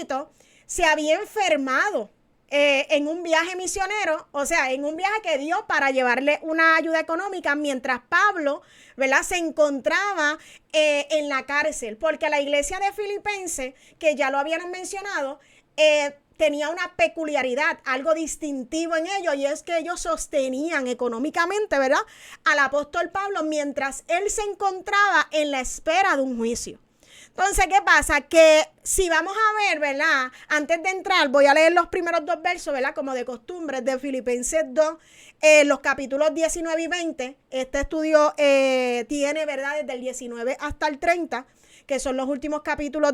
Epafrodito se había enfermado en un viaje misionero, o sea, en un viaje que dio para llevarle una ayuda económica, mientras Pablo, ¿verdad?, se encontraba en la cárcel, porque la iglesia de Filipenses, que ya lo habían mencionado, tenía una peculiaridad, algo distintivo en ellos, y es que ellos sostenían económicamente, ¿verdad?, al apóstol Pablo mientras él se encontraba en la espera de un juicio. Entonces, ¿qué pasa? Que si vamos a ver, ¿verdad? Antes de entrar, voy a leer los primeros 2 versos, ¿verdad? Como de costumbre, de Filipenses 2, los capítulos 19 y 20. Este estudio tiene, ¿verdad?, desde el 19 hasta el 30, que son los últimos capítulos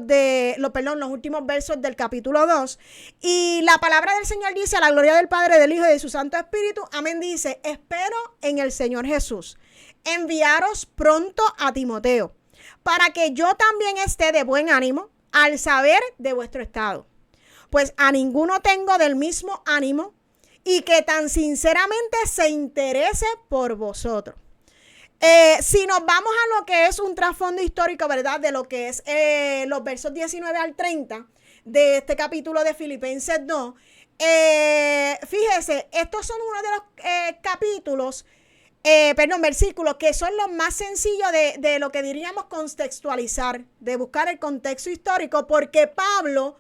los últimos versos del capítulo 2. Y la palabra del Señor dice: a la gloria del Padre, del Hijo y de su Santo Espíritu. Amén. Dice: espero en el Señor Jesús enviaros pronto a Timoteo, para que yo también esté de buen ánimo al saber de vuestro estado. Pues a ninguno tengo del mismo ánimo, y que tan sinceramente se interese por vosotros. Si nos vamos a lo que es un trasfondo histórico, ¿verdad?, de lo que es los versos 19 al 30 de este capítulo de Filipenses 2, fíjese, estos son uno de los capítulos, versículos que son los más sencillos de lo que diríamos contextualizar, de buscar el contexto histórico, porque Pablo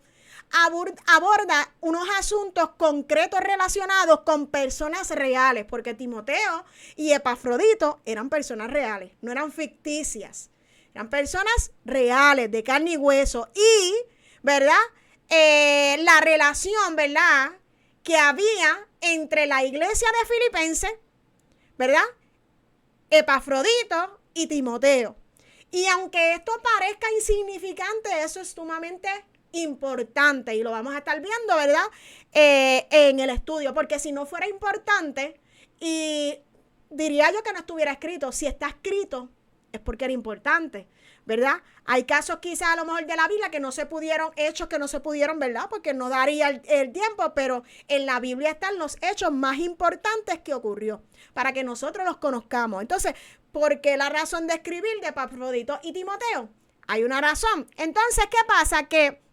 aborda unos asuntos concretos relacionados con personas reales, porque Timoteo y Epafrodito eran personas reales, no eran ficticias, eran personas reales, de carne y hueso, y, ¿verdad?, la relación, ¿verdad?, que había entre la iglesia de Filipenses, ¿verdad?, Epafrodito y Timoteo. Y aunque esto parezca insignificante, eso es sumamente importante, y lo vamos a estar viendo, ¿verdad?, en el estudio, porque si no fuera importante, y diría yo que no estuviera escrito. Si está escrito es porque era importante, ¿verdad? Hay casos quizás a lo mejor de la Biblia que no se pudieron, hechos que no se pudieron, ¿verdad?, porque no daría el tiempo, pero en la Biblia están los hechos más importantes que ocurrió, para que nosotros los conozcamos. Entonces, ¿por qué la razón de escribir de Epafrodito y Timoteo? Hay una razón. Entonces, ¿qué pasa? Que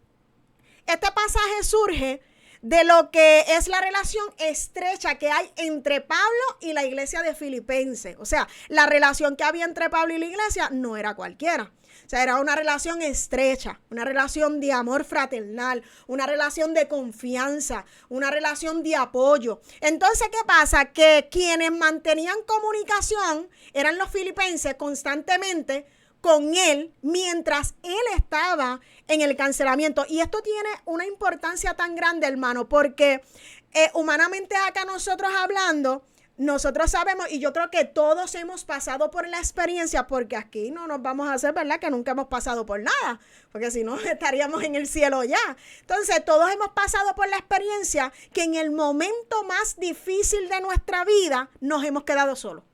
este pasaje surge de lo que es la relación estrecha que hay entre Pablo y la iglesia de Filipenses. O sea, la relación que había entre Pablo y la iglesia no era cualquiera. O sea, era una relación estrecha, una relación de amor fraternal, una relación de confianza, una relación de apoyo. Entonces, ¿qué pasa? Que quienes mantenían comunicación eran los filipenses constantemente con él mientras él estaba en el cancelamiento. Y esto tiene una importancia tan grande, hermano, porque humanamente acá nosotros hablando, nosotros sabemos, y yo creo que todos hemos pasado por la experiencia, porque aquí no nos vamos a hacer, ¿verdad?, que nunca hemos pasado por nada, porque si no estaríamos en el cielo ya. Entonces, todos hemos pasado por la experiencia que en el momento más difícil de nuestra vida nos hemos quedado solos,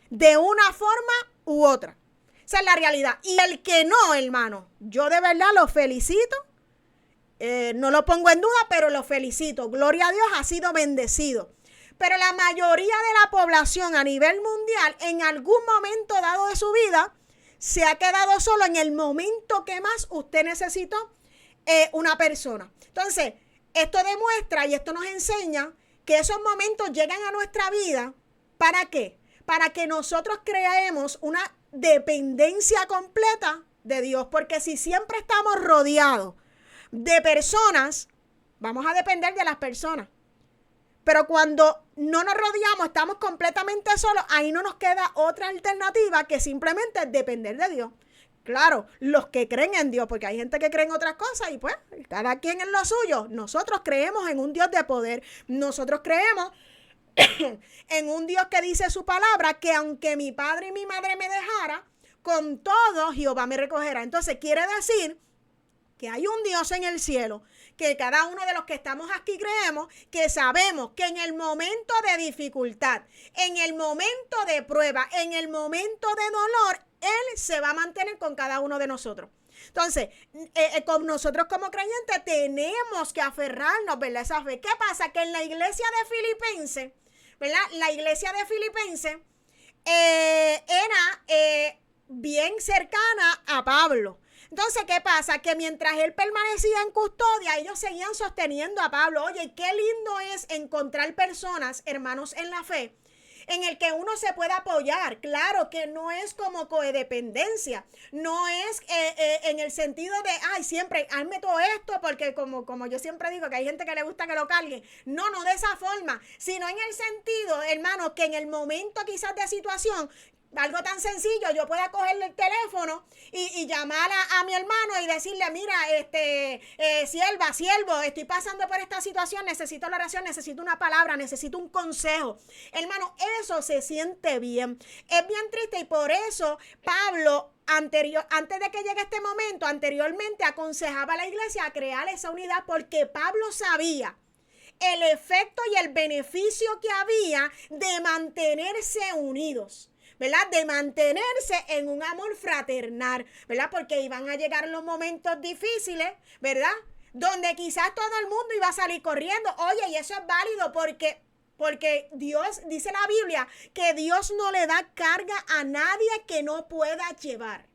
de una forma u otra. Esa es la realidad. Y el que no, hermano, yo de verdad lo felicito. No lo pongo en duda, pero lo felicito. Gloria a Dios, ha sido bendecido. Pero la mayoría de la población a nivel mundial, en algún momento dado de su vida, se ha quedado solo en el momento que más usted necesitó una persona. Entonces, esto demuestra y esto nos enseña que esos momentos llegan a nuestra vida. ¿Para qué? Para que nosotros creemos una dependencia completa de Dios, porque si siempre estamos rodeados de personas, vamos a depender de las personas. Pero cuando no nos rodeamos, estamos completamente solos, ahí no nos queda otra alternativa que simplemente depender de Dios. Claro, los que creen en Dios, porque hay gente que cree en otras cosas y pues cada quien en lo suyo. Nosotros creemos en un Dios de poder. Nosotros creemos en un Dios que dice su palabra, que aunque mi padre y mi madre me dejara, con todo Jehová me recogerá. Entonces quiere decir que hay un Dios en el cielo, que cada uno de los que estamos aquí creemos, que sabemos que en el momento de dificultad, en el momento de prueba, en el momento de dolor, Él se va a mantener con cada uno de nosotros. Entonces, con nosotros como creyentes tenemos que aferrarnos, ¿verdad?, esa fe. ¿Qué pasa? Que en la iglesia de Filipenses, ¿verdad?, la iglesia de Filipenses era bien cercana a Pablo. Entonces, ¿qué pasa? Que mientras él permanecía en custodia, ellos seguían sosteniendo a Pablo. Oye, qué lindo es encontrar personas, hermanos en la fe, en el que uno se pueda apoyar. Claro que no es como codependencia, no es en el sentido de, ay, siempre hazme todo esto, porque como yo siempre digo que hay gente que le gusta que lo carguen. No, no de esa forma, sino en el sentido, hermano, que en el momento quizás de situación, algo tan sencillo, yo pueda cogerle el teléfono y llamar a mi hermano y decirle, mira, siervo, estoy pasando por esta situación, necesito la oración, necesito una palabra, necesito un consejo. Hermano, eso se siente bien. Es bien triste y por eso Pablo, antes de que llegue este momento, anteriormente aconsejaba a la iglesia a crear esa unidad, porque Pablo sabía el efecto y el beneficio que había de mantenerse unidos, ¿verdad? De mantenerse en un amor fraternal, ¿verdad? Porque iban a llegar los momentos difíciles, ¿verdad? Donde quizás todo el mundo iba a salir corriendo. Oye, y eso es válido porque Dios, dice la Biblia, que Dios no le da carga a nadie que no pueda llevar.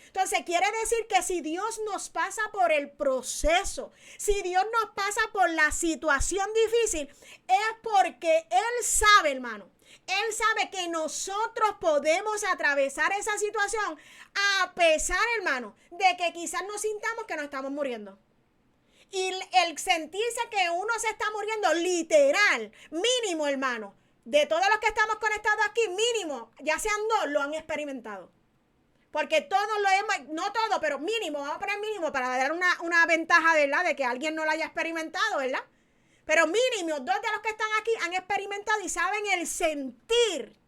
Entonces quiere decir que si Dios nos pasa por el proceso, si Dios nos pasa por la situación difícil, es porque Él sabe, hermano. Él sabe que nosotros podemos atravesar esa situación a pesar, hermano, de que quizás nos sintamos que nos estamos muriendo. Y el sentirse que uno se está muriendo, literal, mínimo, hermano, de todos los que estamos conectados aquí, mínimo, ya sean dos, lo han experimentado. Porque todos lo hemos, no todo, pero mínimo, vamos a poner mínimo para dar una ventaja, ¿verdad? De que alguien no lo haya experimentado, ¿verdad? Pero mínimo, dos de los que están aquí han experimentado y saben el sentir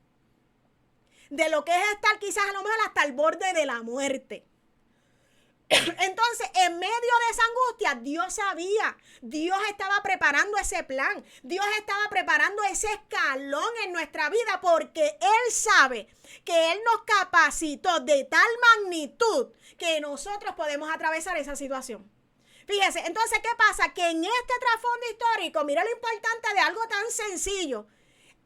de lo que es estar quizás a lo mejor hasta el borde de la muerte. Entonces, en medio de esa angustia, Dios sabía, Dios estaba preparando ese plan, Dios estaba preparando ese escalón en nuestra vida, porque Él sabe que Él nos capacitó de tal magnitud que nosotros podemos atravesar esa situación. Fíjese, entonces, ¿qué pasa? Que en este trasfondo histórico, mira lo importante de algo tan sencillo.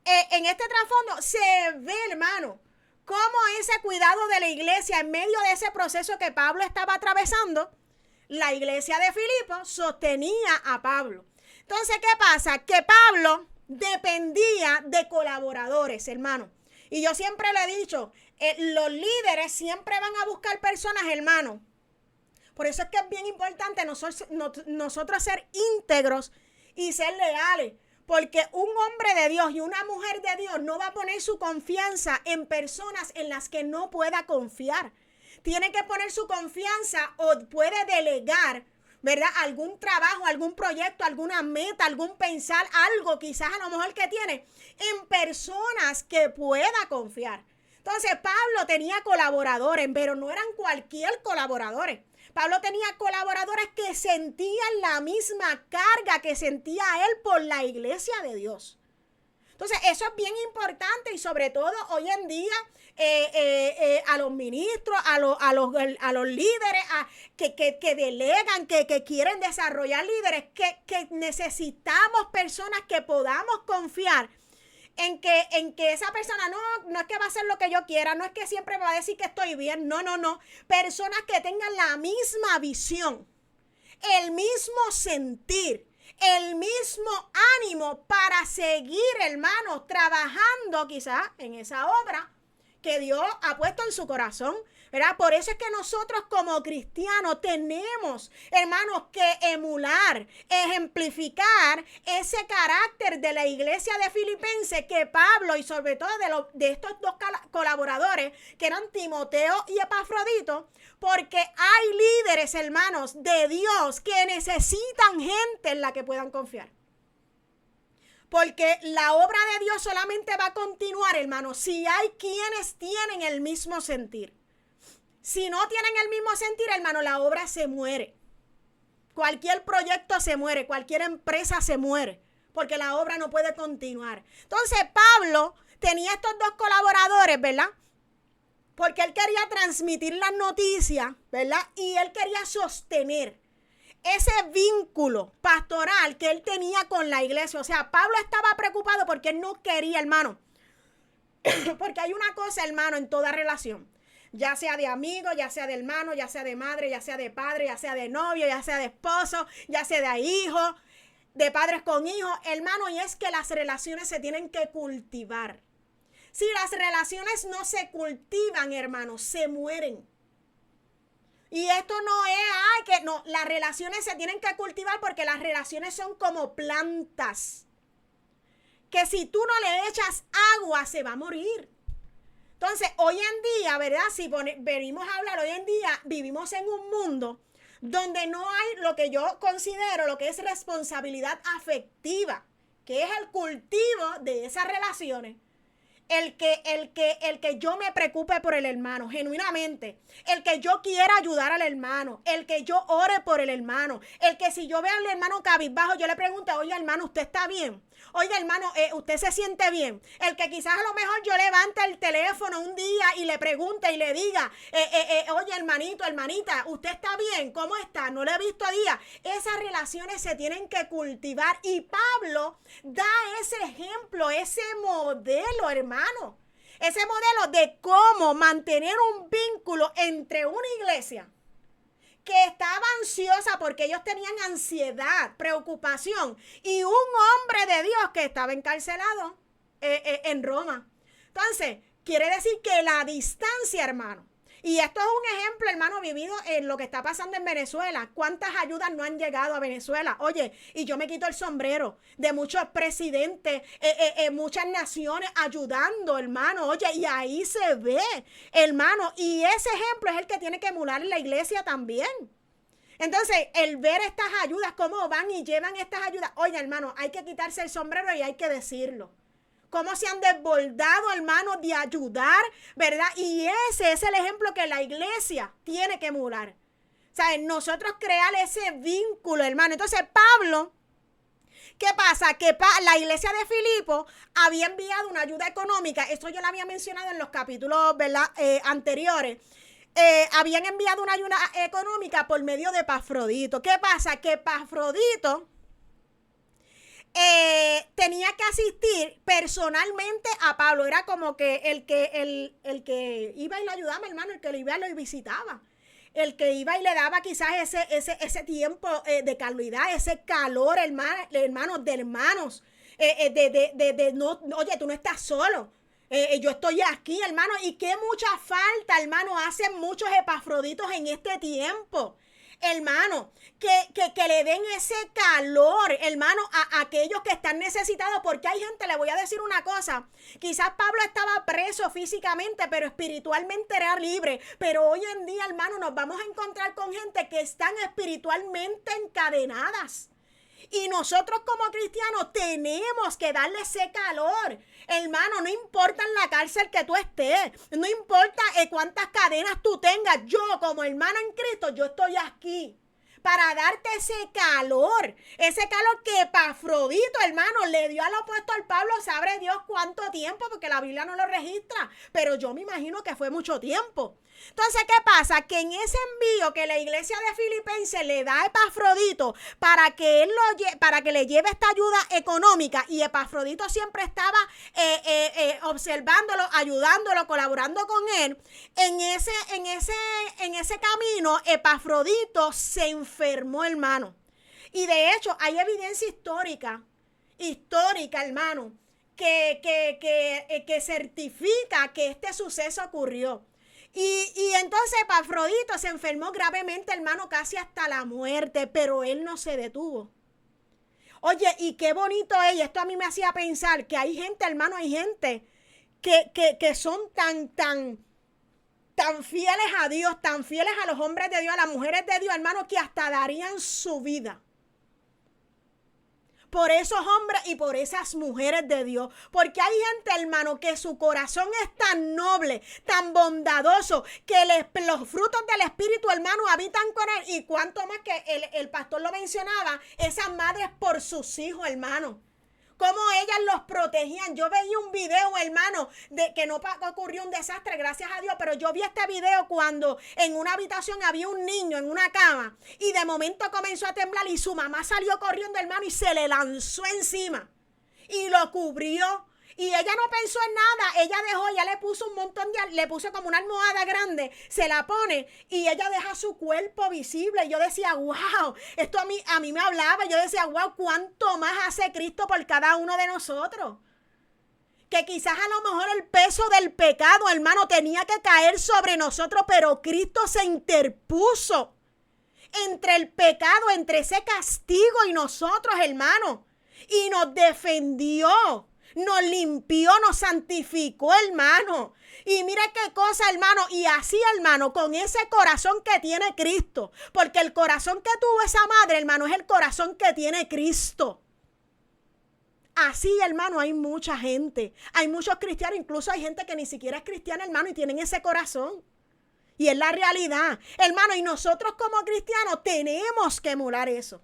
En este trasfondo se ve, hermano, cómo ese cuidado de la iglesia en medio de ese proceso que Pablo estaba atravesando, la iglesia de Filipo sostenía a Pablo. Entonces, ¿qué pasa? Que Pablo dependía de colaboradores, hermano. Y yo siempre le he dicho, los líderes siempre van a buscar personas, hermano. Por eso es que es bien importante nosotros ser íntegros y ser leales. Porque un hombre de Dios y una mujer de Dios no va a poner su confianza en personas en las que no pueda confiar. Tiene que poner su confianza o puede delegar, ¿verdad? Algún trabajo, algún proyecto, alguna meta, algún pensar, algo quizás a lo mejor que tiene en personas que pueda confiar. Entonces Pablo tenía colaboradores, pero no eran cualquier colaboradores. Pablo tenía colaboradores que sentían la misma carga que sentía él por la iglesia de Dios. Entonces, eso es bien importante y sobre todo hoy en día a los ministros, a los líderes que delegan, que quieren desarrollar líderes, que necesitamos personas que podamos confiar en que esa persona no es que va a hacer lo que yo quiera, no es que siempre me va a decir que estoy bien, no. Personas que tengan la misma visión, el mismo sentir, el mismo ánimo para seguir, hermanos, trabajando quizás en esa obra que Dios ha puesto en su corazón, ¿verdad? Por eso es que nosotros como cristianos tenemos, hermanos, que emular, ejemplificar ese carácter de la iglesia de Filipenses que Pablo y sobre todo de estos dos colaboradores que eran Timoteo y Epafrodito, porque hay líderes, hermanos, de Dios que necesitan gente en la que puedan confiar. Porque la obra de Dios solamente va a continuar, hermanos, si hay quienes tienen el mismo sentir. Si no tienen el mismo sentir, hermano, la obra se muere. Cualquier proyecto se muere, cualquier empresa se muere, porque la obra no puede continuar. Entonces, Pablo tenía estos dos colaboradores, ¿verdad? Porque él quería transmitir las noticias, ¿verdad? Y él quería sostener ese vínculo pastoral que él tenía con la iglesia. O sea, Pablo estaba preocupado porque él no quería, hermano. Porque hay una cosa, hermano, en toda relación. ya sea de amigo, ya sea de hermano, ya sea de madre, ya sea de padre, ya sea de novio, ya sea de esposo, ya sea de hijo, de padres con hijos, hermano, y es que las relaciones se tienen que cultivar. Si las relaciones no se cultivan, hermano, se mueren. Y esto no es, que no, las relaciones se tienen que cultivar porque las relaciones son como plantas. Que si tú no le echas agua, se va a morir. Entonces, hoy en día, ¿verdad? Si venimos a hablar, hoy en día vivimos en un mundo donde no hay lo que yo considero lo que es responsabilidad afectiva, que es el cultivo de esas relaciones. El que yo me preocupe por el hermano, genuinamente. El que yo quiera ayudar al hermano. El que yo ore por el hermano. El que si yo veo al hermano cabizbajo, yo le pregunto, oye hermano, ¿usted está bien? Oye hermano, ¿usted se siente bien? El que quizás a lo mejor yo levante el teléfono un día y le pregunte y le diga, oye hermanito, hermanita, ¿usted está bien? ¿Cómo está? No lo he visto a día. Esas relaciones se tienen que cultivar y Pablo da ese ejemplo, ese modelo, hermano. Ese modelo de cómo mantener un vínculo entre una iglesia que estaba ansiosa porque ellos tenían ansiedad, preocupación, y un hombre de Dios que estaba encarcelado en Roma. Entonces, quiere decir que la distancia, hermano, y esto es un ejemplo, hermano, vivido en lo que está pasando en Venezuela. ¿Cuántas ayudas no han llegado a Venezuela? Oye, y yo me quito el sombrero de muchos presidentes, muchas naciones ayudando, hermano. Oye, y ahí se ve, hermano. Y ese ejemplo es el que tiene que emular en la iglesia también. Entonces, el ver estas ayudas, cómo van y llevan estas ayudas. Oye, hermano, hay que quitarse el sombrero y hay que decirlo. Cómo se han desbordado, hermanos, de ayudar, ¿verdad? Y ese es el ejemplo que la iglesia tiene que emular. O sea, nosotros crear ese vínculo, hermano. Entonces, Pablo, ¿qué pasa? Que la iglesia de Filipo había enviado una ayuda económica. Esto yo lo había mencionado en los capítulos, ¿verdad? Anteriores. Habían enviado una ayuda económica por medio de Epafrodito. ¿Qué pasa? Que Epafrodito tenía que asistir personalmente a Pablo. Era como que el que iba y lo ayudaba, hermano, el que lo iba y lo visitaba. El que iba y le daba quizás ese tiempo de calidad, ese calor, hermano, de hermanos. No, oye, tú no estás solo. Yo estoy aquí, hermano, y qué mucha falta, hermano, hacen muchos Epafroditos en este tiempo. Hermano, que le den ese calor, hermano, a aquellos que están necesitados, porque hay gente, le voy a decir una cosa, quizás Pablo estaba preso físicamente, pero espiritualmente era libre, pero hoy en día, hermano, nos vamos a encontrar con gente que están espiritualmente encadenadas. Y nosotros como cristianos tenemos que darle ese calor. Hermano, no importa en la cárcel que tú estés, no importa cuántas cadenas tú tengas, yo como hermano en Cristo, yo estoy aquí para darte ese calor que Epafrodito, hermano, le dio al apóstol Pablo, sabe Dios cuánto tiempo, porque la Biblia no lo registra, pero yo me imagino que fue mucho tiempo. Entonces, ¿qué pasa? Que en ese envío que la iglesia de Filipenses le da a Epafrodito para que le lleve esta ayuda económica, y Epafrodito siempre estaba observándolo, ayudándolo, colaborando con él, en ese camino Epafrodito se enfermó, hermano. Y de hecho hay evidencia histórica, hermano, que certifica que este suceso ocurrió. Y entonces Epafrodito se enfermó gravemente, hermano, casi hasta la muerte, pero él no se detuvo. Oye, y qué bonito es, y esto a mí me hacía pensar que hay gente, hermano, hay gente que son tan fieles a Dios, tan fieles a los hombres de Dios, a las mujeres de Dios, hermano, que hasta darían su vida por esos hombres y por esas mujeres de Dios. Porque hay gente, hermano, que su corazón es tan noble, tan bondadoso, que los frutos del Espíritu, hermano, habitan con él. Y cuánto más que el pastor lo mencionaba, esas madres por sus hijos, hermano. Cómo ellas los protegían. Yo veía un video, hermano, de que no ocurrió un desastre, gracias a Dios, pero yo vi este video cuando en una habitación había un niño en una cama y de momento comenzó a temblar y su mamá salió corriendo, hermano, y se le lanzó encima y lo cubrió. Y ella no pensó en nada, ella le puso un montón le puso como una almohada grande, se la pone y ella deja su cuerpo visible. Y yo decía, wow, esto a mí me hablaba, yo decía, wow, ¿cuánto más hace Cristo por cada uno de nosotros? Que quizás a lo mejor el peso del pecado, hermano, tenía que caer sobre nosotros, pero Cristo se interpuso entre el pecado, entre ese castigo y nosotros, hermano, y nos defendió. Nos limpió, nos santificó, hermano. Y mira qué cosa, hermano. Y así, hermano, con ese corazón que tiene Cristo. Porque el corazón que tuvo esa madre, hermano, es el corazón que tiene Cristo. Así, hermano, hay mucha gente. Hay muchos cristianos. Incluso hay gente que ni siquiera es cristiana, hermano, y tienen ese corazón. Y es la realidad. Hermano, y nosotros como cristianos tenemos que emular eso.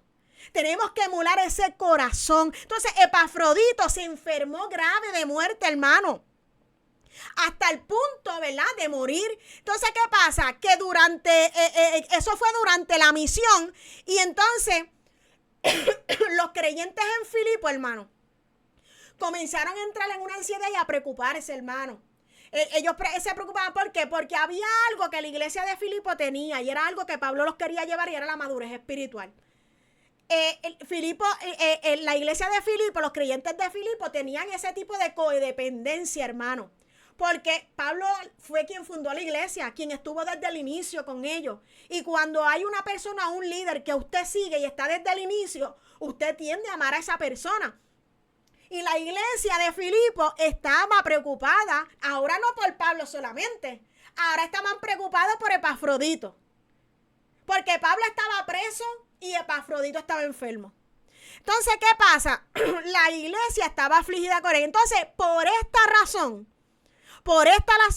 Tenemos que emular ese corazón. Entonces, Epafrodito se enfermó grave de muerte, hermano. Hasta el punto, ¿verdad?, de morir. Entonces, ¿qué pasa? Que eso fue durante la misión. Y entonces, los creyentes en Filipo, hermano, comenzaron a entrar en una ansiedad y a preocuparse, hermano. Ellos se preocupaban, ¿por qué? Porque había algo que la iglesia de Filipo tenía y era algo que Pablo los quería llevar y era la madurez espiritual. La iglesia de Filipo, los creyentes de Filipo tenían ese tipo de codependencia, hermano. Porque Pablo fue quien fundó la iglesia, quien estuvo desde el inicio con ellos. Y cuando hay una persona, un líder que usted sigue y está desde el inicio, usted tiende a amar a esa persona. Y la iglesia de Filipo estaba preocupada, ahora no por Pablo solamente, ahora estaban preocupados por Epafrodito. Porque Pablo estaba preso y Epafrodito estaba enfermo. Entonces, ¿qué pasa? La iglesia estaba afligida con él. Entonces, por esta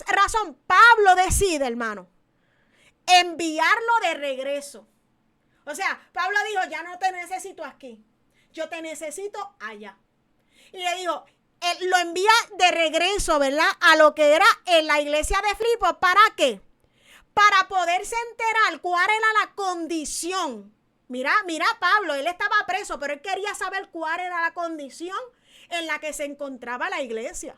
razón, Pablo decide, hermano, enviarlo de regreso. O sea, Pablo dijo, ya no te necesito aquí, yo te necesito allá. Y le dijo, lo envía de regreso, ¿verdad?, a lo que era en la iglesia de Filipo. ¿Para qué? Para poderse enterar cuál era la condición. Mira, Pablo, él estaba preso, pero él quería saber cuál era la condición en la que se encontraba la iglesia.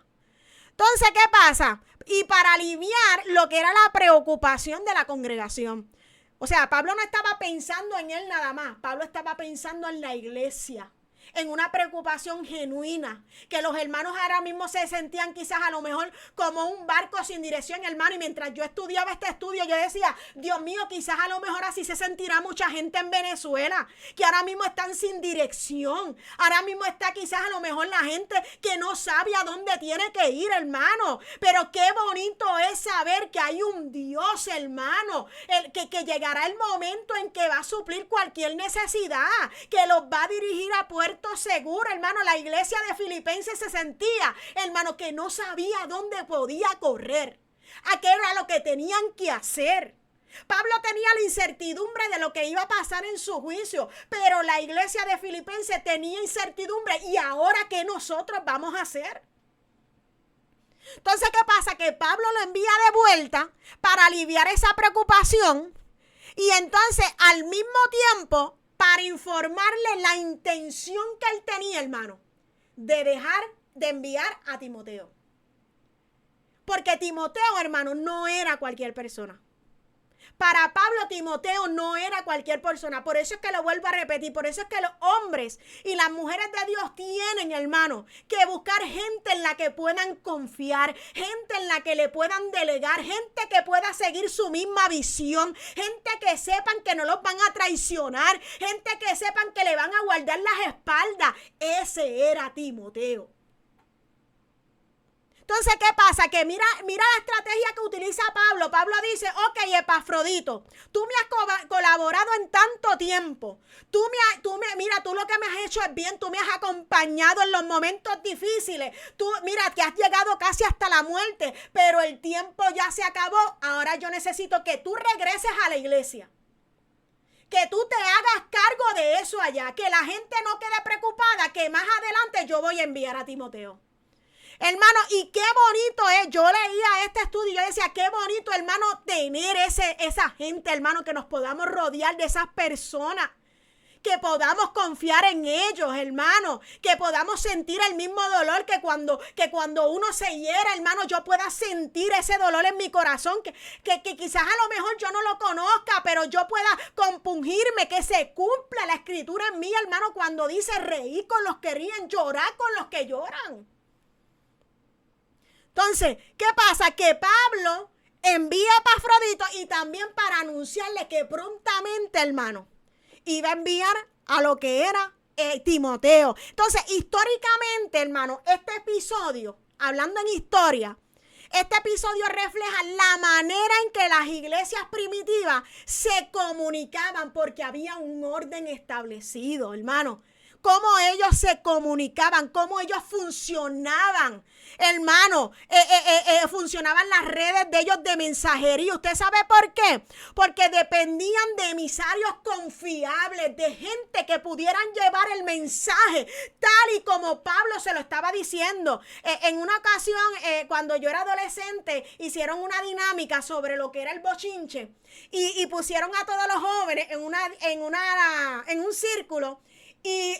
Entonces, ¿qué pasa? Y para aliviar lo que era la preocupación de la congregación. O sea, Pablo no estaba pensando en él nada más. Pablo estaba pensando en la iglesia, en una preocupación genuina, que los hermanos ahora mismo se sentían quizás a lo mejor como un barco sin dirección, hermano. Y mientras yo estudiaba este estudio, yo decía, Dios mío, quizás a lo mejor así se sentirá mucha gente en Venezuela, que ahora mismo están sin dirección. Ahora mismo está quizás a lo mejor la gente que no sabe a dónde tiene que ir, hermano. Pero qué bonito es saber que hay un Dios, hermano, que llegará el momento en que va a suplir cualquier necesidad, que los va a dirigir a puerto seguro, hermano. La iglesia de Filipenses se sentía, hermano, que no sabía dónde podía correr, a qué era lo que tenían que hacer. Pablo tenía la incertidumbre de lo que iba a pasar en su juicio, pero la iglesia de Filipenses tenía incertidumbre. ¿Y ahora qué nosotros vamos a hacer? Entonces, ¿qué pasa? Que Pablo lo envía de vuelta para aliviar esa preocupación y entonces al mismo tiempo para informarle la intención que él tenía, hermano, de enviar a Timoteo. Porque Timoteo, hermano, no era cualquier persona. Para Pablo, Timoteo no era cualquier persona. Por eso es que lo vuelvo a repetir. Por eso es que los hombres y las mujeres de Dios tienen, hermano, que buscar gente en la que puedan confiar, gente en la que le puedan delegar, gente que pueda seguir su misma visión, gente que sepan que no los van a traicionar, gente que sepan que le van a guardar las espaldas. Ese era Timoteo. Entonces, ¿qué pasa? Que mira la estrategia que utiliza Pablo. Pablo dice, ok, Epafrodito, tú me has colaborado en tanto tiempo. Mira, tú lo que me has hecho es bien. Tú me has acompañado en los momentos difíciles. Tú, mira, que has llegado casi hasta la muerte, pero el tiempo ya se acabó. Ahora yo necesito que tú regreses a la iglesia. Que tú te hagas cargo de eso allá. Que la gente no quede preocupada, que más adelante yo voy a enviar a Timoteo. Hermano, y qué bonito es, yo leía este estudio y yo decía, qué bonito, hermano, tener esa gente, hermano, que nos podamos rodear de esas personas que podamos confiar en ellos, hermano, que podamos sentir el mismo dolor que cuando uno se hiera, hermano, yo pueda sentir ese dolor en mi corazón, que quizás a lo mejor yo no lo conozca, pero yo pueda compungirme, que se cumpla la escritura en mí, hermano, cuando dice reír con los que ríen, llorar con los que lloran. Entonces, ¿qué pasa? Que Pablo envía a Epafrodito y también para anunciarle que prontamente, hermano, iba a enviar a lo que era Timoteo. Entonces, históricamente, hermano, este episodio, hablando en historia, este episodio refleja la manera en que las iglesias primitivas se comunicaban, porque había un orden establecido, hermano. Cómo ellos se comunicaban, cómo ellos funcionaban, hermano, funcionaban las redes de ellos de mensajería. ¿Usted sabe por qué? Porque dependían de emisarios confiables, de gente que pudieran llevar el mensaje tal y como Pablo se lo estaba diciendo. En una ocasión, cuando yo era adolescente, hicieron una dinámica sobre lo que era el bochinche y pusieron a todos los jóvenes en un círculo. Y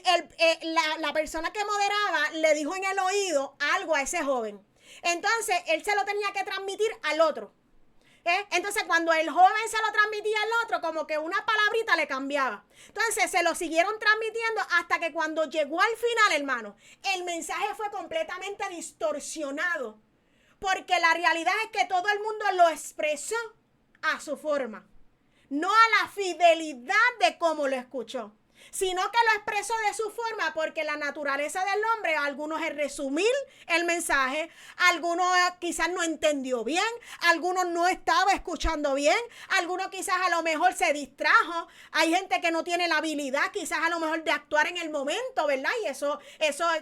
la persona que moderaba le dijo en el oído algo a ese joven. Entonces, él se lo tenía que transmitir al otro. Entonces, cuando el joven se lo transmitía al otro, como que una palabrita le cambiaba. Entonces, se lo siguieron transmitiendo hasta que cuando llegó al final, hermano, el mensaje fue completamente distorsionado. Porque la realidad es que todo el mundo lo expresó a su forma. No a la fidelidad de cómo lo escuchó, sino que lo expresó de su forma, porque la naturaleza del hombre, algunos es resumir el mensaje, algunos quizás no entendió bien, algunos no estaba escuchando bien, algunos quizás a lo mejor se distrajo. Hay gente que no tiene la habilidad quizás a lo mejor de actuar en el momento, ¿verdad? Y eso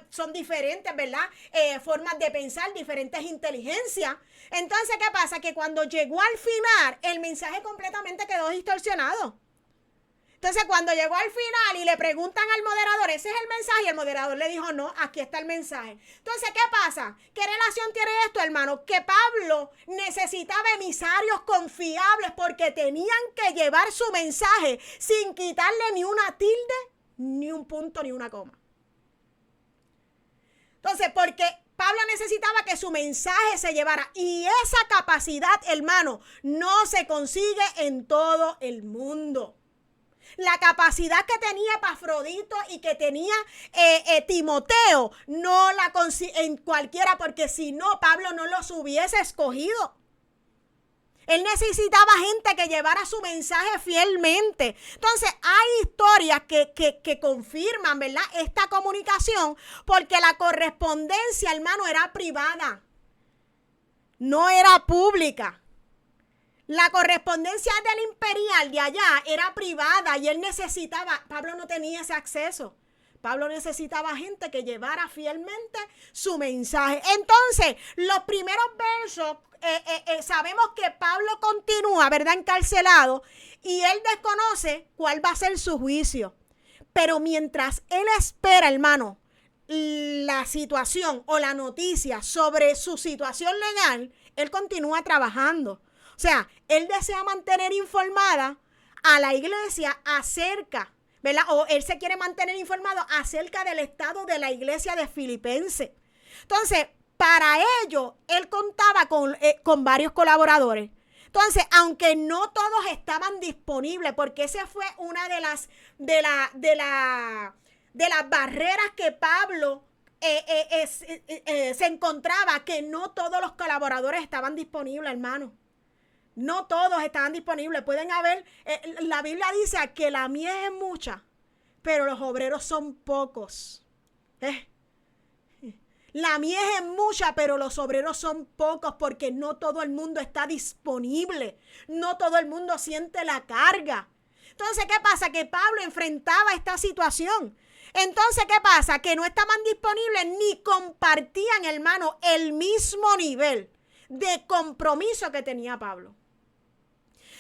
son diferentes, ¿verdad? Formas de pensar, diferentes inteligencias. Entonces, ¿qué pasa? Que cuando llegó al final, el mensaje completamente quedó distorsionado. Entonces, cuando llegó al final y le preguntan al moderador, ¿ese es el mensaje? Y el moderador le dijo, no, aquí está el mensaje. Entonces, ¿qué pasa? ¿Qué relación tiene esto, hermano? Que Pablo necesitaba emisarios confiables porque tenían que llevar su mensaje sin quitarle ni una tilde, ni un punto, ni una coma. Entonces, porque Pablo necesitaba que su mensaje se llevara. Y esa capacidad, hermano, no se consigue en todo el mundo. La capacidad que tenía Epafrodito y que tenía Timoteo, no la consigue en cualquiera, porque si no, Pablo no los hubiese escogido. Él necesitaba gente que llevara su mensaje fielmente. Entonces, hay historias que confirman, ¿verdad?, esta comunicación, porque la correspondencia, hermano, era privada, no era pública. La correspondencia del imperial de allá era privada y él necesitaba, Pablo no tenía ese acceso. Pablo necesitaba gente que llevara fielmente su mensaje. Entonces, los primeros versos, sabemos que Pablo continúa, ¿verdad?, encarcelado, y él desconoce cuál va a ser su juicio. Pero mientras él espera, hermano, la situación o la noticia sobre su situación legal, él continúa trabajando. O sea, él desea mantener informada a la iglesia acerca, ¿verdad? O él se quiere mantener informado acerca del estado de la iglesia de Filipenses. Entonces, para ello, él contaba con varios colaboradores. Entonces, aunque no todos estaban disponibles, porque esa fue una de las barreras que Pablo se encontraba, que no todos los colaboradores estaban disponibles, hermano. No todos estaban disponibles. Pueden haber, la Biblia dice que la mies es mucha, pero los obreros son pocos. La mies es mucha, pero los obreros son pocos, porque no todo el mundo está disponible. No todo el mundo siente la carga. Entonces, ¿qué pasa? Que Pablo enfrentaba esta situación. Entonces, ¿qué pasa? Que no estaban disponibles ni compartían, hermano, el mismo nivel de compromiso que tenía Pablo.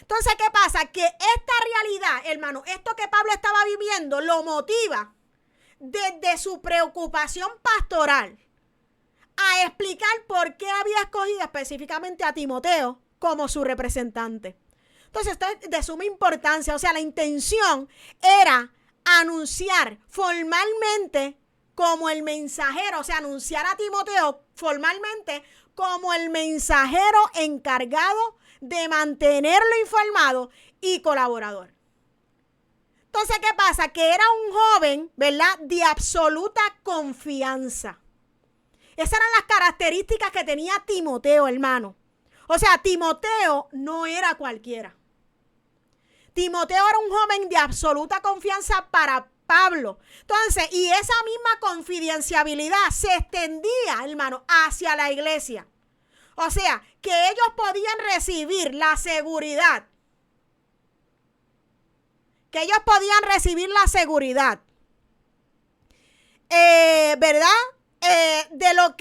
Entonces, ¿qué pasa? Que esta realidad, hermano, esto que Pablo estaba viviendo, lo motiva desde su preocupación pastoral a explicar por qué había escogido específicamente a Timoteo como su representante. Entonces, esto es de suma importancia. O sea, la intención era anunciar formalmente como el mensajero, o sea, anunciar a Timoteo formalmente como el mensajero encargado de mantenerlo informado y colaborador. Entonces, ¿qué pasa? Que era un joven, ¿verdad?, de absoluta confianza. Esas eran las características que tenía Timoteo, hermano. O sea, Timoteo no era cualquiera. Timoteo era un joven de absoluta confianza para Pablo. Entonces, y esa misma confidencialidad se extendía, hermano, hacia la iglesia. O sea, que ellos podían recibir la seguridad. ¿Verdad? De lo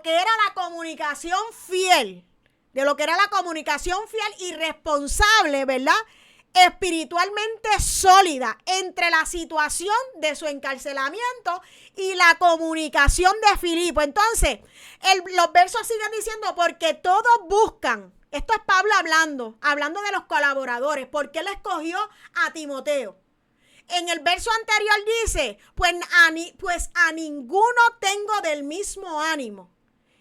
que era la comunicación fiel. De lo que era la comunicación fiel y responsable, ¿verdad?, espiritualmente sólida entre la situación de su encarcelamiento y la comunicación de Filipo. Entonces, los versos siguen diciendo, porque todos buscan, esto es Pablo hablando de los colaboradores, porque él escogió a Timoteo. En el verso anterior dice, pues a ninguno tengo del mismo ánimo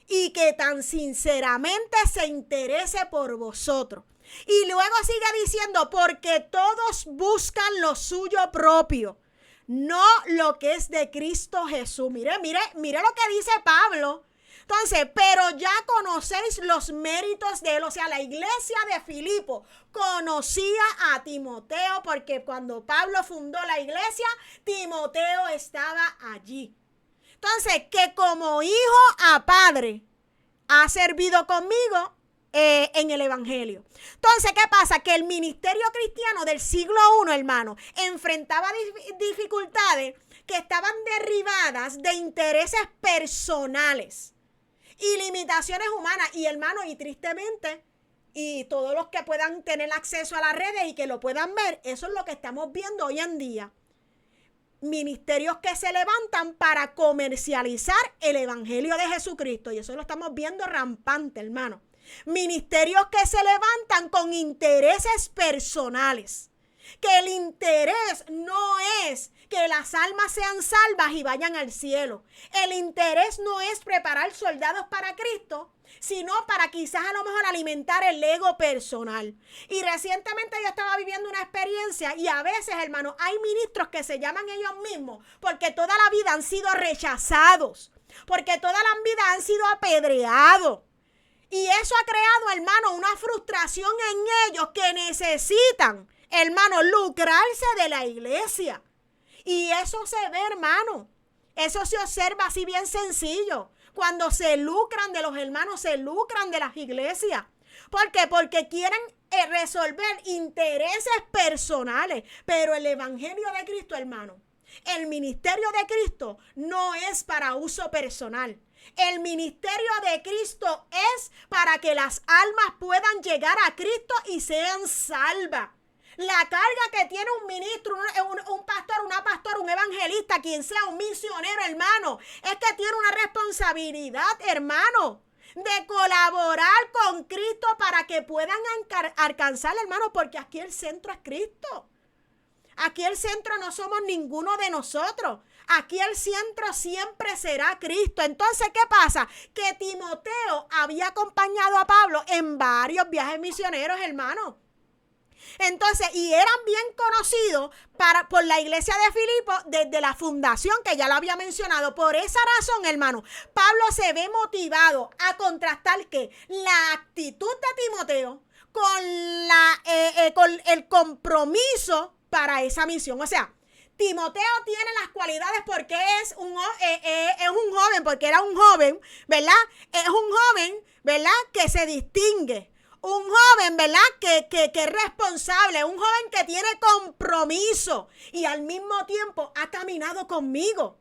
y que tan sinceramente se interese por vosotros. Y luego sigue diciendo, porque todos buscan lo suyo propio, no lo que es de Cristo Jesús. Mire lo que dice Pablo. Entonces, pero ya conocéis los méritos de él. O sea, la iglesia de Filipo conocía a Timoteo, porque cuando Pablo fundó la iglesia, Timoteo estaba allí. Entonces, que como hijo a padre ha servido conmigo en el evangelio. Entonces, ¿qué pasa? Que el ministerio cristiano del siglo I, hermano, enfrentaba dificultades que estaban derribadas de intereses personales y limitaciones humanas. Y, hermano, y tristemente, y todos los que puedan tener acceso a las redes y que lo puedan ver, eso es lo que estamos viendo hoy en día. Ministerios que se levantan para comercializar el evangelio de Jesucristo. Y eso lo estamos viendo rampante, hermano. Ministerios que se levantan con intereses personales. Que el interés no es que las almas sean salvas y vayan al cielo. El interés no es preparar soldados para Cristo, sino para quizás a lo mejor alimentar el ego personal. Y recientemente yo estaba viviendo una experiencia y a veces, hermano, hay ministros que se llaman ellos mismos porque toda la vida han sido rechazados, porque toda la vida han sido apedreados. Y eso ha creado, hermano, una frustración en ellos que necesitan, hermano, lucrarse de la iglesia. Y eso se ve, hermano. Eso se observa así bien sencillo. Cuando se lucran de los hermanos, se lucran de las iglesias. ¿Por qué? Porque quieren resolver intereses personales. Pero el evangelio de Cristo, hermano, el ministerio de Cristo no es para uso personal. El ministerio de Cristo es para que las almas puedan llegar a Cristo y sean salvas. La carga que tiene un ministro, un pastor, una pastora, un evangelista, quien sea, un misionero, hermano, es que tiene una responsabilidad, hermano, de colaborar con Cristo para que puedan alcanzar, hermano, porque aquí el centro es Cristo. Aquí el centro no somos ninguno de nosotros. Aquí el centro siempre será Cristo. Entonces, ¿qué pasa? Que Timoteo había acompañado a Pablo en varios viajes misioneros, hermano. Entonces, y eran bien conocidos por la iglesia de Filipo desde la fundación, que ya lo había mencionado. Por esa razón, hermano, Pablo se ve motivado a contrastar que la actitud de Timoteo con el compromiso para esa misión. O sea, Timoteo tiene las cualidades porque es un joven, porque era un joven, ¿verdad? Es un joven, ¿verdad?, que se distingue. Un joven, ¿verdad?, que es responsable. Un joven que tiene compromiso y al mismo tiempo ha caminado conmigo.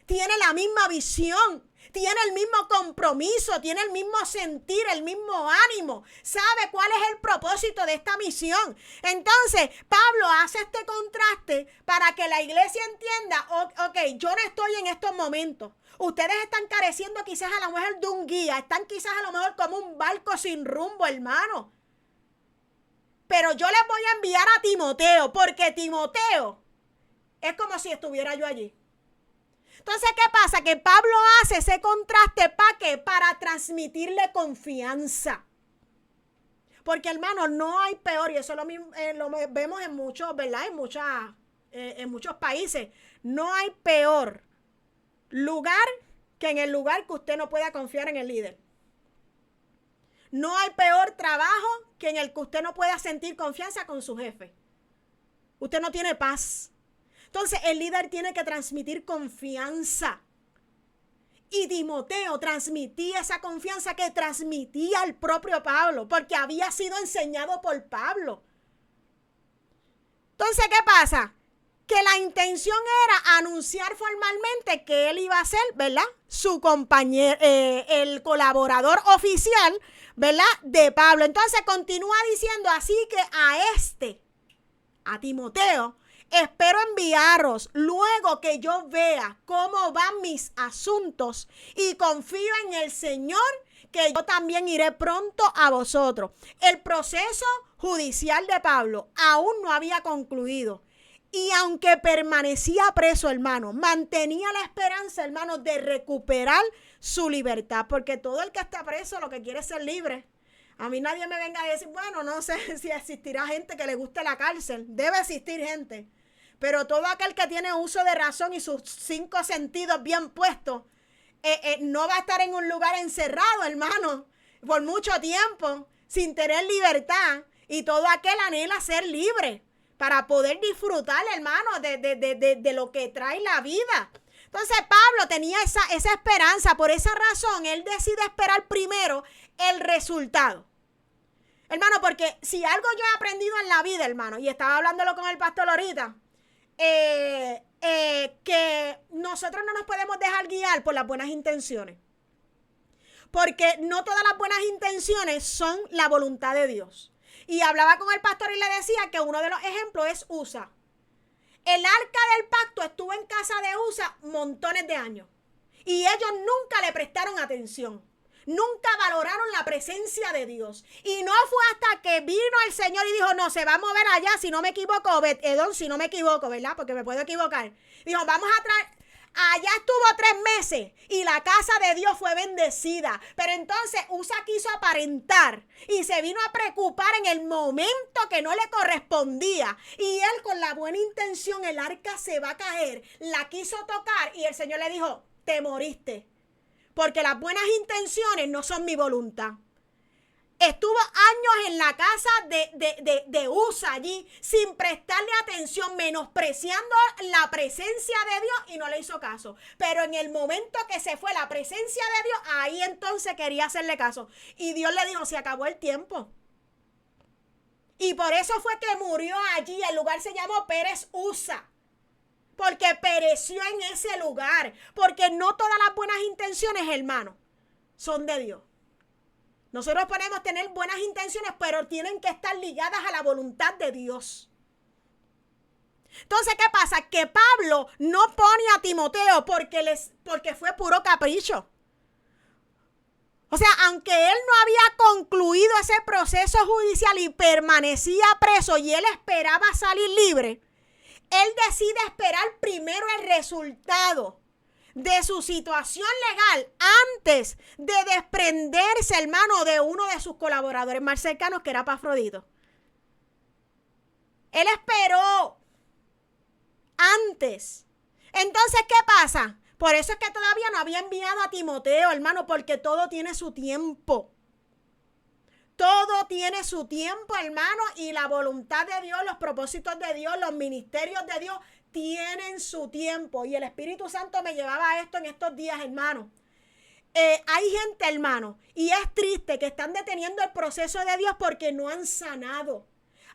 Tiene la misma visión. Tiene el mismo compromiso, tiene el mismo sentir, el mismo ánimo. Sabe cuál es el propósito de esta misión. Entonces, Pablo hace este contraste para que la iglesia entienda, ok, yo no estoy en estos momentos. Ustedes están careciendo quizás a lo mejor de un guía. Están quizás a lo mejor como un barco sin rumbo, hermano. Pero yo les voy a enviar a Timoteo, porque Timoteo Es como si estuviera yo allí. Entonces, ¿qué pasa? Que Pablo hace ese contraste, ¿para qué? Para transmitirle confianza. Porque, hermano, no hay peor, y eso lo vemos en muchos, ¿verdad? En muchos países. No hay peor lugar que en el lugar que usted no pueda confiar en el líder. No hay peor trabajo que en el que usted no pueda sentir confianza con su jefe. Usted no tiene paz. Entonces, el líder tiene que transmitir confianza. Y Timoteo transmitía esa confianza que transmitía el propio Pablo, porque había sido enseñado por Pablo. Entonces, ¿qué pasa? Que la intención era anunciar formalmente que él iba a ser, ¿verdad? Su compañero, el colaborador oficial, ¿verdad? De Pablo. Entonces continúa diciendo, así que a Timoteo, espero enviaros luego que yo vea cómo van mis asuntos y confío en el Señor que yo también iré pronto a vosotros. El proceso judicial de Pablo aún no había concluido. Y aunque permanecía preso, hermano, mantenía la esperanza, hermano, de recuperar su libertad. Porque todo el que está preso lo que quiere es ser libre. A mí nadie me venga a decir, bueno, no sé si existirá gente que le guste la cárcel. Debe existir gente. Pero todo aquel que tiene uso de razón y sus 5 sentidos bien puestos, no va a estar en un lugar encerrado, hermano, por mucho tiempo, sin tener libertad. Y todo aquel anhela ser libre para poder disfrutar, hermano, de lo que trae la vida. Entonces Pablo tenía esa esperanza. Por esa razón, él decide esperar primero el resultado. Hermano, porque si algo yo he aprendido en la vida, hermano, y estaba hablándolo con el pastor ahorita, que nosotros no nos podemos dejar guiar por las buenas intenciones. Porque no todas las buenas intenciones son la voluntad de Dios. Y hablaba con el pastor y le decía que uno de los ejemplos es Usa. El arca del pacto estuvo en casa de Usa montones de años. Y ellos nunca le prestaron atención. Nunca valoraron la presencia de Dios. Y no fue hasta que vino el Señor y dijo, no, se va a mover allá, si no me equivoco, Obed-Edom, si no me equivoco, ¿verdad? Porque me puedo equivocar. Dijo, vamos a traer... Allá estuvo 3 meses y la casa de Dios fue bendecida. Pero entonces Usa quiso aparentar y se vino a preocupar en el momento que no le correspondía. Y él con la buena intención, el arca se va a caer, la quiso tocar y el Señor le dijo, te moriste. Porque las buenas intenciones no son mi voluntad. Estuvo años en la casa de Usa allí sin prestarle atención, menospreciando la presencia de Dios y no le hizo caso. Pero en el momento que se fue la presencia de Dios, ahí entonces quería hacerle caso. Y Dios le dijo, se acabó el tiempo. Y por eso fue que murió allí. El lugar se llamó Pérez Usa. Porque pereció en ese lugar. Porque no todas las buenas intenciones, hermano, son de Dios. Nosotros podemos tener buenas intenciones, pero tienen que estar ligadas a la voluntad de Dios. Entonces, ¿qué pasa? Que Pablo no pone a Timoteo porque fue puro capricho. O sea, aunque él no había concluido ese proceso judicial y permanecía preso y él esperaba salir libre, él decide esperar primero el resultado de su situación legal antes de desprenderse, hermano, de uno de sus colaboradores más cercanos, que era Epafrodito. Él esperó antes. Entonces, ¿qué pasa? Por eso es que todavía no había enviado a Timoteo, hermano, porque todo tiene su tiempo. Todo tiene su tiempo, hermano, y la voluntad de Dios, los propósitos de Dios, los ministerios de Dios tienen su tiempo. Y el Espíritu Santo me llevaba a esto en estos días, hermano. Hay gente, hermano, y es triste que están deteniendo el proceso de Dios porque no han sanado.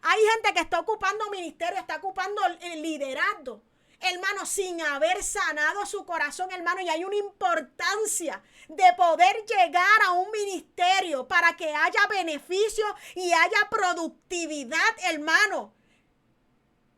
Hay gente que está ocupando ministerio, está ocupando el liderazgo, hermano, sin haber sanado su corazón, hermano. Y hay una importancia de poder llegar a un ministerio para que haya beneficio y haya productividad, hermano.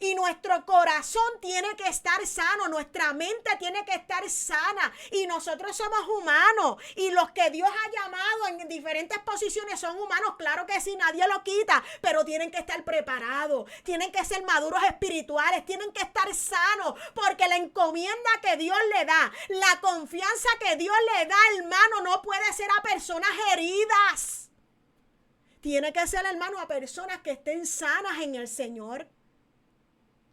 Y nuestro corazón tiene que estar sano, nuestra mente tiene que estar sana. Y nosotros somos humanos. Y los que Dios ha llamado en diferentes posiciones son humanos, claro que sí, nadie lo quita. Pero tienen que estar preparados, tienen que ser maduros espirituales, tienen que estar sanos. Porque la encomienda que Dios le da, la confianza que Dios le da, hermano, no puede ser a personas heridas. Tiene que ser, hermano, a personas que estén sanas en el Señor.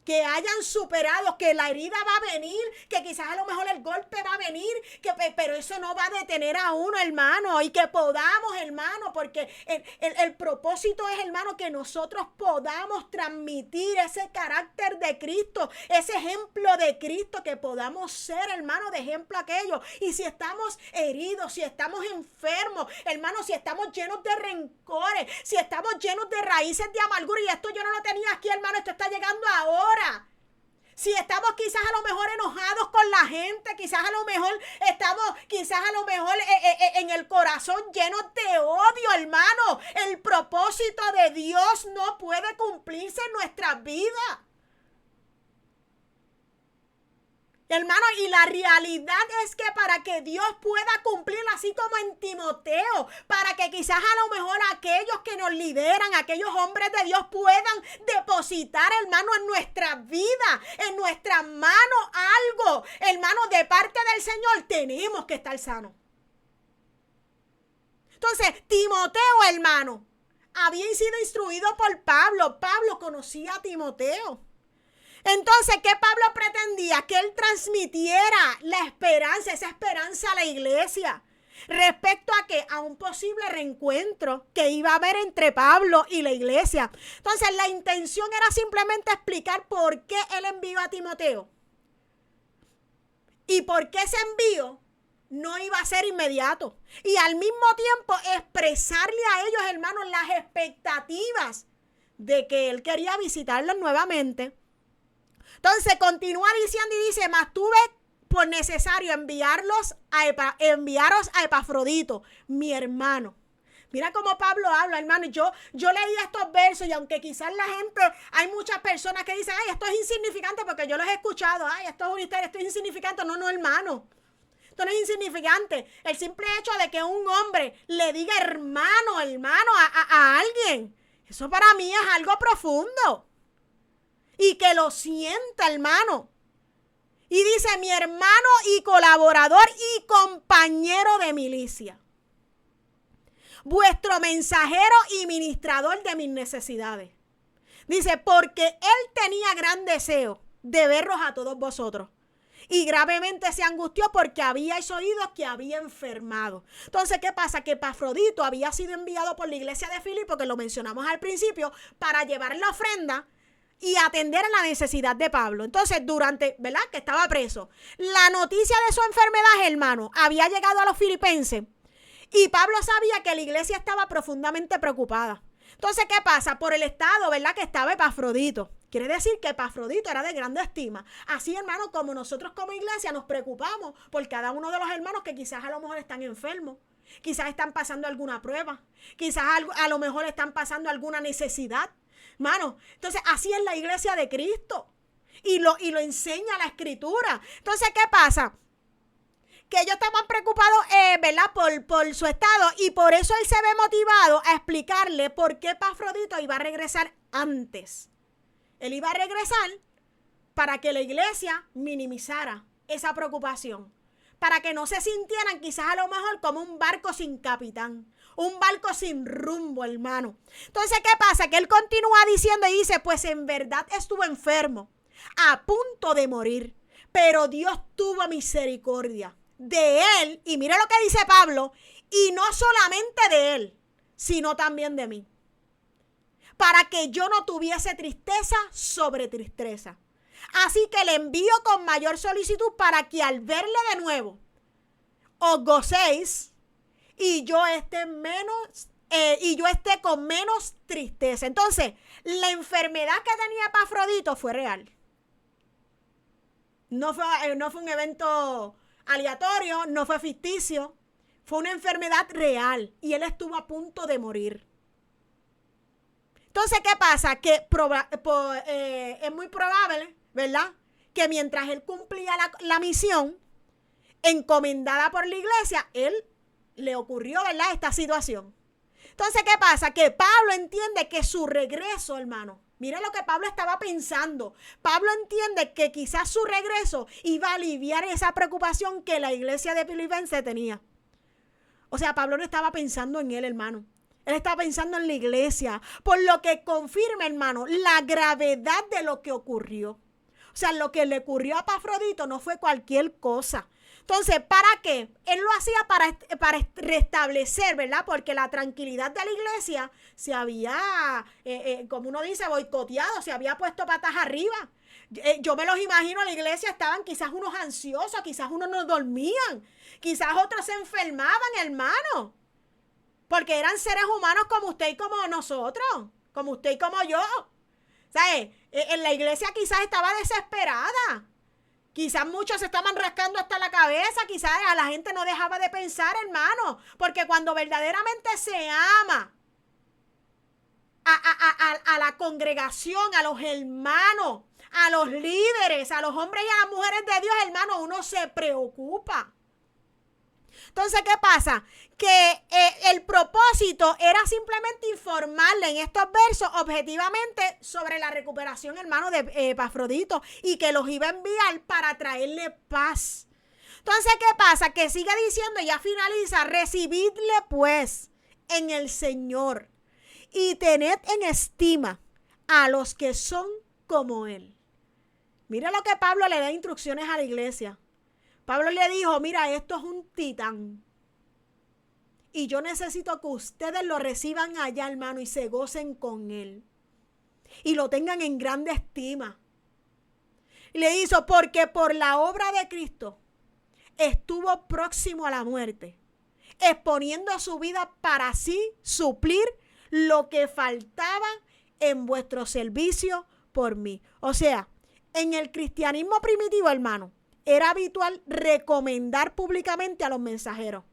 Que hayan superado, que la herida va a venir, que quizás a lo mejor el golpe va a venir, pero eso no va a detener a uno, hermano, y que podamos, hermano, porque el propósito es, hermano, que nosotros podamos transmitir ese carácter de Cristo, ese ejemplo de Cristo, que podamos ser, hermano, de ejemplo aquello. Y si estamos heridos, si estamos enfermos, hermano, si estamos llenos de rencores, si estamos llenos de raíces de amargura, y esto yo no lo tenía aquí, hermano, esto está llegando ahora. Si estamos quizás a lo mejor enojados con la gente, quizás a lo mejor estamos en el corazón llenos de odio, hermano. El propósito de Dios no puede cumplirse en nuestras vidas. Hermano, y la realidad es que para que Dios pueda cumplir, así como en Timoteo, para que quizás a lo mejor aquellos que nos lideran, aquellos hombres de Dios puedan depositar, hermano, en nuestra vida, en nuestras manos algo, hermano, de parte del Señor, tenemos que estar sanos. Entonces, Timoteo, hermano, había sido instruido por Pablo. Pablo conocía a Timoteo. Entonces, ¿qué Pablo pretendía? Que él transmitiera la esperanza, esa esperanza a la iglesia. Respecto a que a un posible reencuentro que iba a haber entre Pablo y la iglesia. Entonces, la intención era simplemente explicar por qué él envió a Timoteo. Y por qué ese envío no iba a ser inmediato. Y al mismo tiempo expresarle a ellos, hermanos, las expectativas de que él quería visitarlos nuevamente. Entonces continúa diciendo y dice, mas tuve por necesario enviaros a Epafrodito, mi hermano. Mira cómo Pablo habla, hermano. Yo leí estos versos y aunque quizás la gente, hay muchas personas que dicen, ay, esto es insignificante porque yo los he escuchado. Ay, esto es insignificante. No, hermano. Esto no es insignificante. El simple hecho de que un hombre le diga hermano a alguien, eso para mí es algo profundo. Y que lo sienta, hermano. Y dice, mi hermano y colaborador y compañero de milicia. Vuestro mensajero y ministrador de mis necesidades. Dice, porque él tenía gran deseo de veros a todos vosotros. Y gravemente se angustió porque habíais oído que había enfermado. Entonces, ¿qué pasa? Que Epafrodito había sido enviado por la iglesia de Filipo, que lo mencionamos al principio, para llevar la ofrenda y atender a la necesidad de Pablo. Entonces, ¿verdad? Que estaba preso. La noticia de su enfermedad, hermano, había llegado a los filipenses. Y Pablo sabía que la iglesia estaba profundamente preocupada. Entonces, ¿qué pasa? Por el estado, ¿verdad? Que estaba Epafrodito. Quiere decir que Epafrodito era de grande estima. Así, hermano, como nosotros como iglesia nos preocupamos por cada uno de los hermanos que quizás a lo mejor están enfermos. Quizás están pasando alguna prueba. Quizás a lo mejor están pasando alguna necesidad. Hermano, entonces así es la iglesia de Cristo. Y lo enseña la Escritura. Entonces, ¿qué pasa? Que ellos estaban preocupados, ¿verdad? Por su estado. Y por eso él se ve motivado a explicarle por qué Epafrodito iba a regresar antes. Él iba a regresar para que la iglesia minimizara esa preocupación. Para que no se sintieran quizás a lo mejor como un barco sin capitán. Un barco sin rumbo, hermano. Entonces, ¿qué pasa? Que él continúa diciendo y dice, pues en verdad estuvo enfermo, a punto de morir. Pero Dios tuvo misericordia de él. Y mira lo que dice Pablo. Y no solamente de él, sino también de mí. Para que yo no tuviese tristeza sobre tristeza. Así que le envío con mayor solicitud para que al verle de nuevo os gocéis y yo esté con menos tristeza. Entonces, la enfermedad que tenía Epafrodito fue real. No fue un evento aleatorio, no fue ficticio. Fue una enfermedad real y él estuvo a punto de morir. Entonces, ¿qué pasa? Que es muy probable, ¿verdad?, que mientras él cumplía la misión encomendada por la iglesia, él le ocurrió, ¿verdad?, esta situación. Entonces, ¿qué pasa? Que Pablo entiende que su regreso, hermano, mire lo que Pablo estaba pensando. Pablo entiende que quizás su regreso iba a aliviar esa preocupación que la iglesia de Filipenses tenía. O sea, Pablo no estaba pensando en él, hermano. Él estaba pensando en la iglesia, por lo que confirma, hermano, la gravedad de lo que ocurrió. O sea, lo que le ocurrió a Epafrodito no fue cualquier cosa. Entonces, ¿para qué? Él lo hacía para restablecer, ¿verdad? Porque la tranquilidad de la iglesia se había, como uno dice, boicoteado, se había puesto patas arriba. Yo me los imagino, en la iglesia estaban quizás unos ansiosos, quizás unos no dormían, quizás otros se enfermaban, hermano. Porque eran seres humanos como usted y como nosotros, como usted y como yo. ¿Sabes? En la iglesia quizás estaba desesperada. Quizás muchos se estaban rascando hasta la cabeza. Quizás a la gente no dejaba de pensar, hermano. Porque cuando verdaderamente se ama a la congregación, a los hermanos, a los líderes, a los hombres y a las mujeres de Dios, hermano, uno se preocupa. Entonces, ¿qué pasa? Que el propósito era simplemente informarle en estos versos objetivamente sobre la recuperación, hermano, de Epafrodito, y que los iba a enviar para traerle paz. Entonces, ¿qué pasa? Que sigue diciendo, y ya finaliza, recibidle pues en el Señor y tened en estima a los que son como Él. Mira lo que Pablo le da instrucciones a la iglesia. Pablo le dijo, mira, esto es un titán. Y yo necesito que ustedes lo reciban allá, hermano, y se gocen con él. Y lo tengan en grande estima. Y le hizo, porque por la obra de Cristo estuvo próximo a la muerte, exponiendo su vida para así suplir lo que faltaba en vuestro servicio por mí. O sea, en el cristianismo primitivo, hermano, era habitual recomendar públicamente a los mensajeros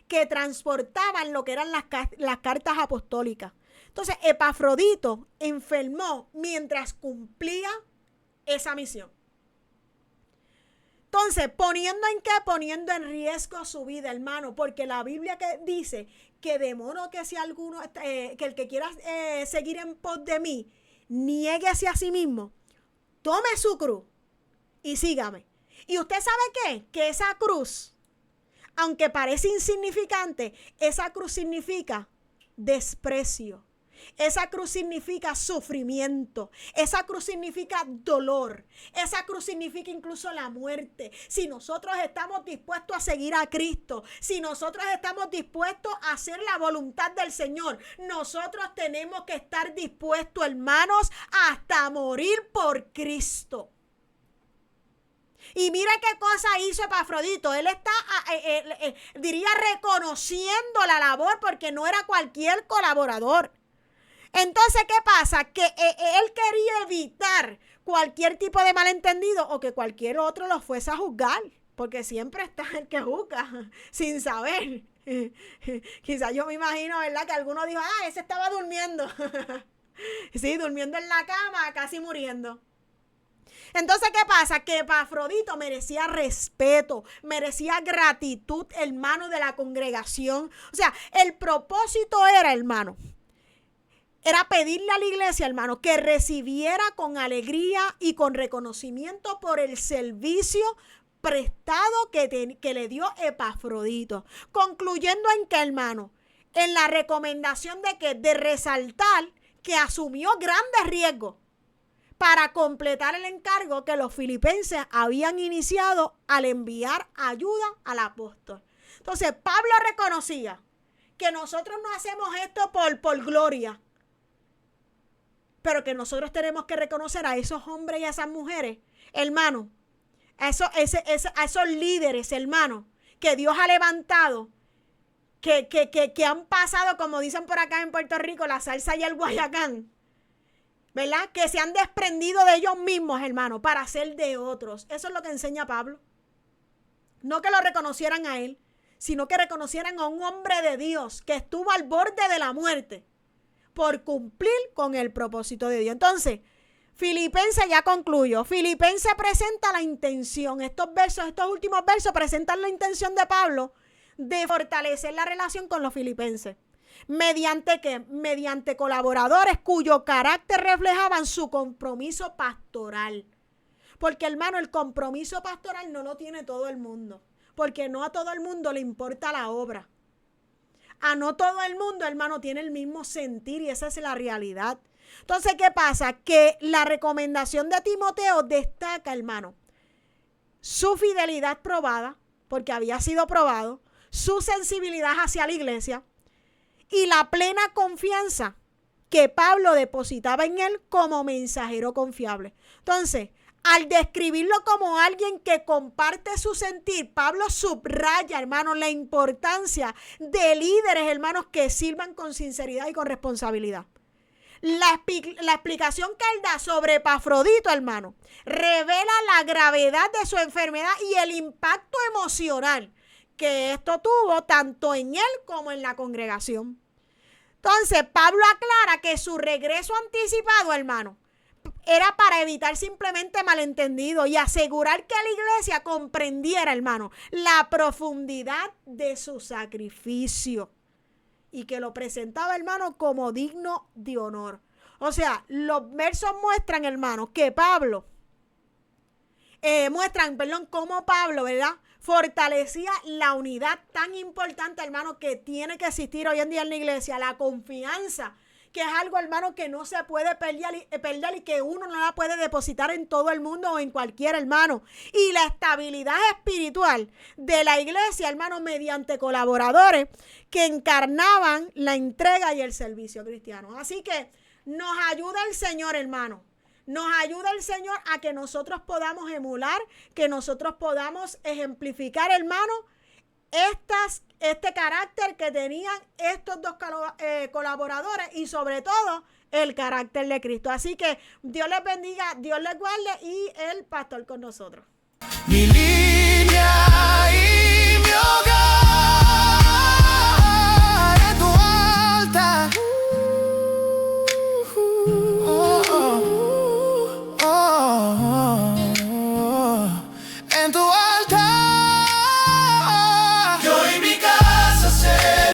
que transportaban lo que eran las cartas apostólicas. Entonces, Epafrodito enfermó mientras cumplía esa misión. Entonces, ¿poniendo en qué? Poniendo en riesgo su vida, hermano, porque la Biblia que dice que de modo que si alguno, que el que quiera seguir en pos de mí, niéguese a sí mismo, tome su cruz y sígame. ¿Y usted sabe qué? Que esa cruz, aunque parece insignificante, esa cruz significa desprecio. Esa cruz significa sufrimiento. Esa cruz significa dolor. Esa cruz significa incluso la muerte. Si nosotros estamos dispuestos a seguir a Cristo, si nosotros estamos dispuestos a hacer la voluntad del Señor, nosotros tenemos que estar dispuestos, hermanos, hasta morir por Cristo. Y mira qué cosa hizo Epafrodito. Él está, diría, reconociendo la labor, porque no era cualquier colaborador. Entonces, ¿qué pasa? Que él quería evitar cualquier tipo de malentendido o que cualquier otro lo fuese a juzgar, porque siempre está el que juzga sin saber. Quizás yo me imagino, ¿verdad?, que alguno dijo, ese estaba durmiendo. Sí, durmiendo en la cama, casi muriendo. Entonces, ¿qué pasa? Que Epafrodito merecía respeto, merecía gratitud, hermano, de la congregación. O sea, el propósito era, hermano, era pedirle a la iglesia, hermano, que recibiera con alegría y con reconocimiento por el servicio prestado que le dio Epafrodito. Concluyendo en que, hermano, en la recomendación de resaltar que asumió grandes riesgos para completar el encargo que los filipenses habían iniciado al enviar ayuda al apóstol. Entonces, Pablo reconocía que nosotros no hacemos esto por gloria, pero que nosotros tenemos que reconocer a esos hombres y a esas mujeres, hermano, a esos líderes, hermano, que Dios ha levantado, que han pasado, como dicen por acá en Puerto Rico, la salsa y el guayacán, ¿verdad? Que se han desprendido de ellos mismos, hermano, para ser de otros. Eso es lo que enseña Pablo. No que lo reconocieran a él, sino que reconocieran a un hombre de Dios que estuvo al borde de la muerte por cumplir con el propósito de Dios. Entonces, Filipenses, ya concluyo. Filipenses presenta la intención. Estos últimos versos presentan la intención de Pablo de fortalecer la relación con los filipenses. ¿Mediante qué? Mediante colaboradores cuyo carácter reflejaban su compromiso pastoral. Porque, hermano, el compromiso pastoral no lo tiene todo el mundo. Porque no a todo el mundo le importa la obra. A no todo el mundo, hermano, tiene el mismo sentir y esa es la realidad. Entonces, ¿qué pasa? Que la recomendación de Timoteo destaca, hermano, su fidelidad probada, porque había sido probado, su sensibilidad hacia la iglesia y la plena confianza que Pablo depositaba en él como mensajero confiable. Entonces, al describirlo como alguien que comparte su sentir, Pablo subraya, hermanos, la importancia de líderes, hermanos, que sirvan con sinceridad y con responsabilidad. La explicación que él da sobre Epafrodito, hermano, revela la gravedad de su enfermedad y el impacto emocional que esto tuvo tanto en él como en la congregación. Entonces, Pablo aclara que su regreso anticipado, hermano, era para evitar simplemente malentendidos y asegurar que la iglesia comprendiera, hermano, la profundidad de su sacrificio y que lo presentaba, hermano, como digno de honor. O sea, los versos muestran, hermano, que cómo Pablo, ¿verdad?, fortalecía la unidad tan importante, hermano, que tiene que existir hoy en día en la iglesia, la confianza, que es algo, hermano, que no se puede perder y que uno no la puede depositar en todo el mundo o en cualquier hermano. Y la estabilidad espiritual de la iglesia, hermano, mediante colaboradores que encarnaban la entrega y el servicio cristiano. Así que nos ayuda el Señor, hermano. Nos ayuda el Señor a que nosotros podamos emular, que nosotros podamos ejemplificar, hermano, este carácter que tenían estos dos colaboradores y sobre todo el carácter de Cristo. Así que Dios les bendiga, Dios les guarde y el pastor con nosotros. Mi línea